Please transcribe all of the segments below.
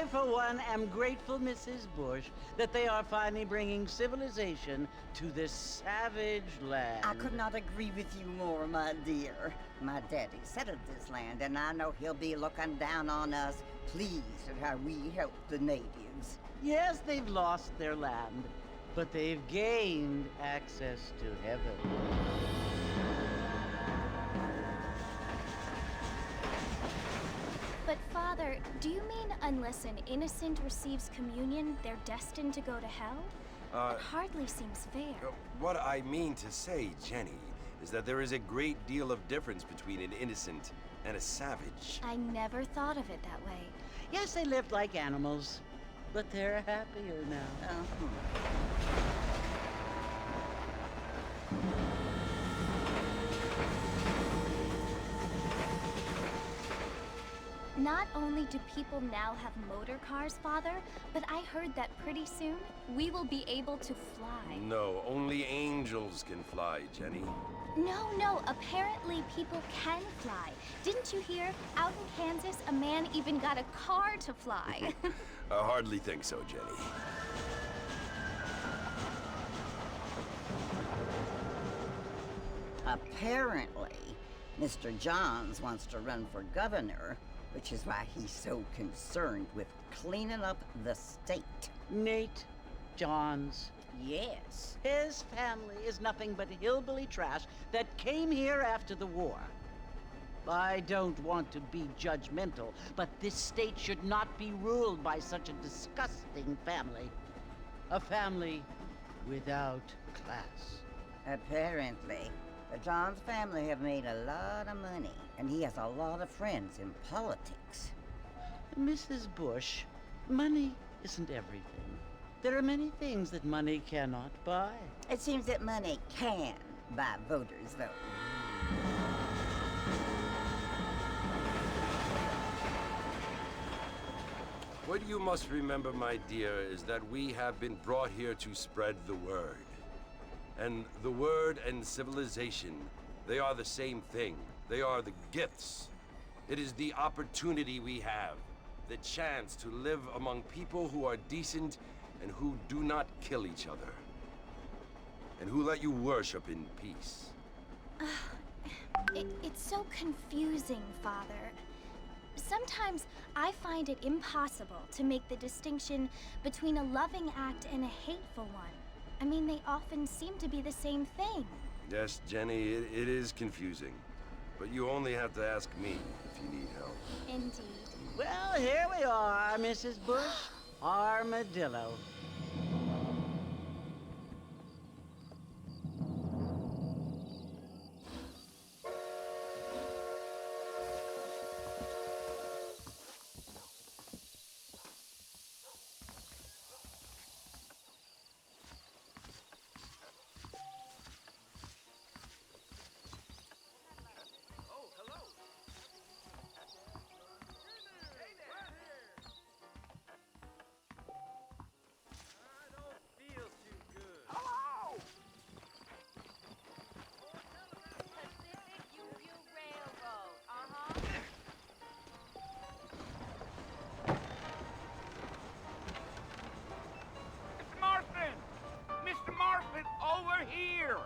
I, for one, am grateful, Mrs. Bush, that they are finally bringing civilization to this savage land. I could not agree with you more, my dear. My daddy settled this land, and I know he'll be looking down on us, pleased at how we help the natives. Yes, they've lost their land, but they've gained access to heaven. But Father, do you mean unless an innocent receives communion, they're destined to go to hell? That hardly seems fair. What I mean to say, Jenny, is that there is a great deal of difference between an innocent and a savage. I never thought of it that way. Yes, they lived like animals, but they're happier now. Not only do people now have motor cars, Father, but I heard that pretty soon we will be able to fly. No, only angels can fly, Jenny. No, apparently people can fly. Didn't you hear? Out in Kansas, a man even got a car to fly. I hardly think so, Jenny. Apparently, Mr. Johns wants to run for governor, which is why he's so concerned with cleaning up the state. Nate Johns. Yes. His family is nothing but hillbilly trash that came here after the war. I don't want to be judgmental, but this state should not be ruled by such a disgusting family. A family without class. Apparently, the Johns family have made a lot of money, and he has a lot of friends in politics. Mrs. Bush, money isn't everything. There are many things that money cannot buy. It seems that money can buy voters, though. What you must remember, my dear, is that we have been brought here to spread the word. And the word and civilization, they are the same thing. They are the gifts. It is the opportunity we have, the chance to live among people who are decent and who do not kill each other, and who let you worship in peace. It's so confusing, Father. Sometimes I find it impossible to make the distinction between a loving act and a hateful one. I mean, they often seem to be the same thing. Yes, Jenny, it is confusing. But you only have to ask me if you need help. Indeed. Well, here we are, Mrs. Bush. Armadillo. Over here!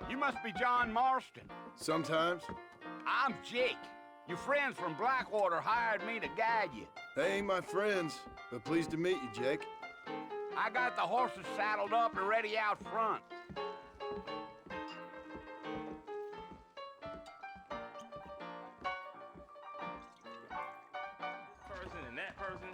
You must be John Marston. Sometimes. I'm Jake. Your friends from Blackwater hired me to guide you. They ain't my friends, but pleased to meet you, Jake. I got the horses saddled up and ready out front. And that person.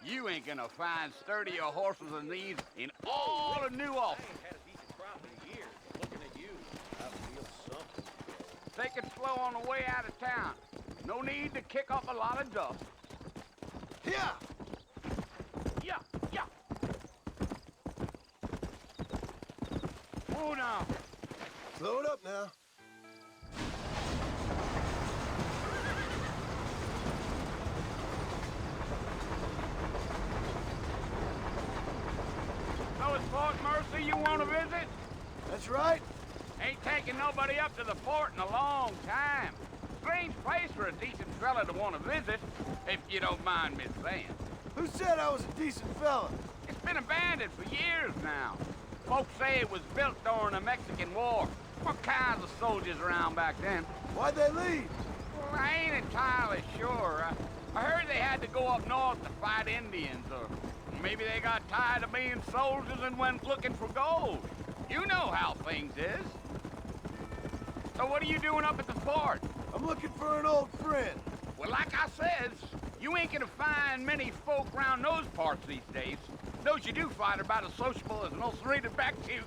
You ain't gonna find sturdier horses than these in all of New Ulster. I ain't had a decent crop in years. Looking at you, I feel something. Take it slow on the way out of town. No need to kick up a lot of dust. Here! Yeah. Oh, now. Slow it up now. fellas Fort Mercy you want to visit? That's right. Ain't taking nobody up to the fort in a long time. Strange place for a decent fella to want to visit, if you don't mind me saying. Who said I was a decent fella? It's been abandoned for years now. Folks say it was built during the Mexican War. What kinds of soldiers around back then? Why'd they leave? Well, I ain't entirely sure. I heard they had to go up north to fight Indians, or maybe they got tired of being soldiers and went looking for gold. You know how things is. So what are you doing up at the fort? I'm looking for an old friend. Well, like I said, you ain't gonna find many folk around those parts these days. Those you do find are about as sociable as an ulcerated back tooth.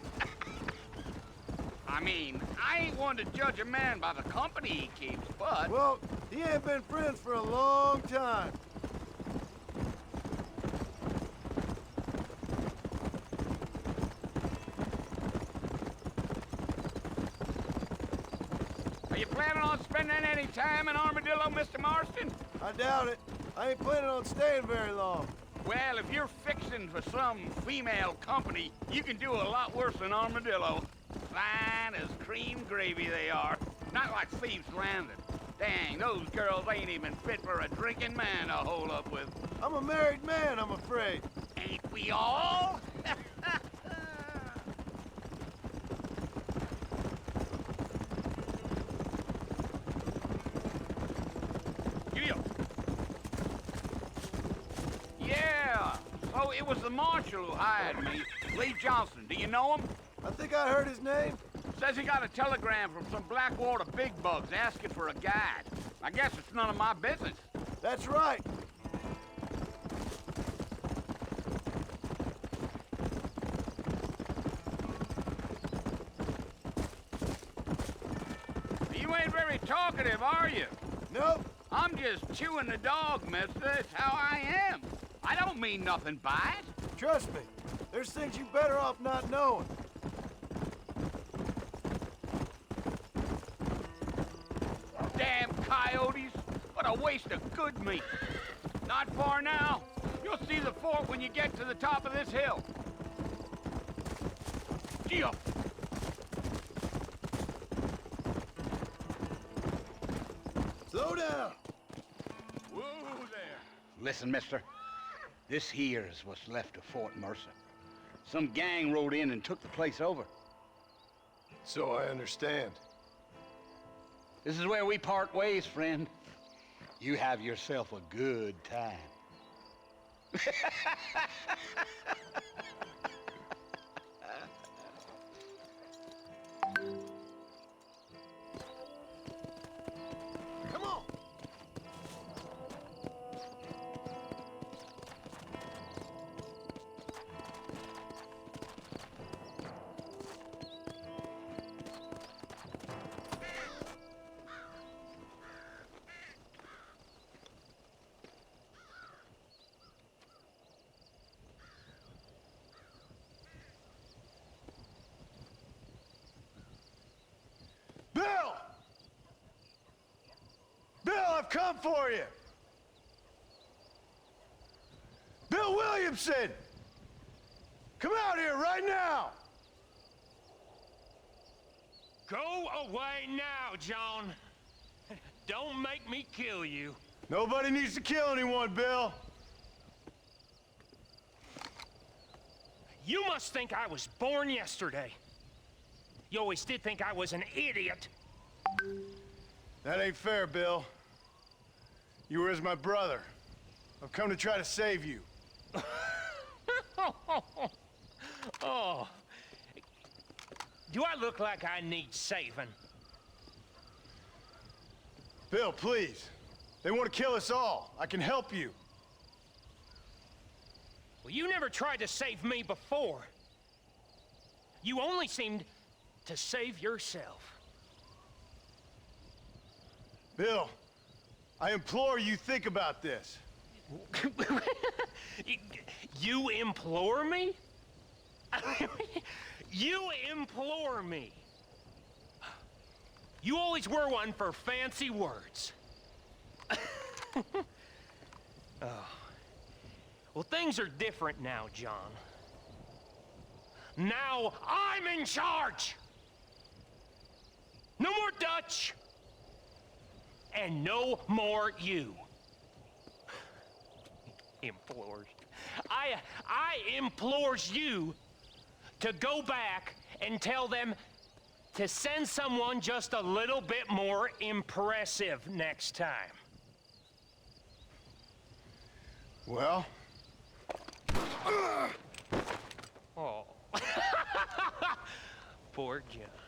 I mean, I ain't one to judge a man by the company he keeps, but... Well, he ain't been friends for a long time. Are you planning on spending any time in Armadillo, Mr. Marston? I doubt it. I ain't planning on staying very long. Well, if you're fixing for some female company, you can do a lot worse than Armadillo. Fine as cream gravy they are. Not like Thieves' Landing. Dang, those girls ain't even fit for a drinking man to hole up with. I'm a married man, I'm afraid. Ain't we all? Yeah, so it was the marshal who hired me, Lee Johnson. Do you know him? I think I heard his name. Says he got a telegram from some Blackwater big bugs asking for a guide. I guess it's none of my business. That's right. You ain't very talkative, are you? Nope. I'm just chewing the dog, mister. It's how I am. I don't mean nothing by it. Trust me. There's things you better off not knowing. Damn coyotes. What a waste of good meat. Not far now. You'll see the fort when you get to the top of this hill. Gee up. Slow down. Whoa there. Listen, mister. This here's what's left of Fort Mercer. Some gang rode in and took the place over. So I understand. This is where we part ways, friend. You have yourself a good time. Come on. Bill! Bill, I've come for you! Bill Williamson! Come out here right now! Go away now, John. Don't make me kill you. Nobody needs to kill anyone, Bill. You must think I was born yesterday. You always did think I was an idiot. That ain't fair, Bill. You were as my brother. I've come to try to save you. Oh. Do I look like I need saving? Bill, please. They want to kill us all. I can help you. Well, you never tried to save me before. You only seemed to save yourself. Bill, I implore you think about this. You implore me? You implore me. You always were one for fancy words. Oh. Well, things are different now, John. Now I'm in charge! No more Dutch! And no more you. Implores. I implores you to go back and tell them to send someone just a little bit more impressive next time. Well? Oh. Poor John.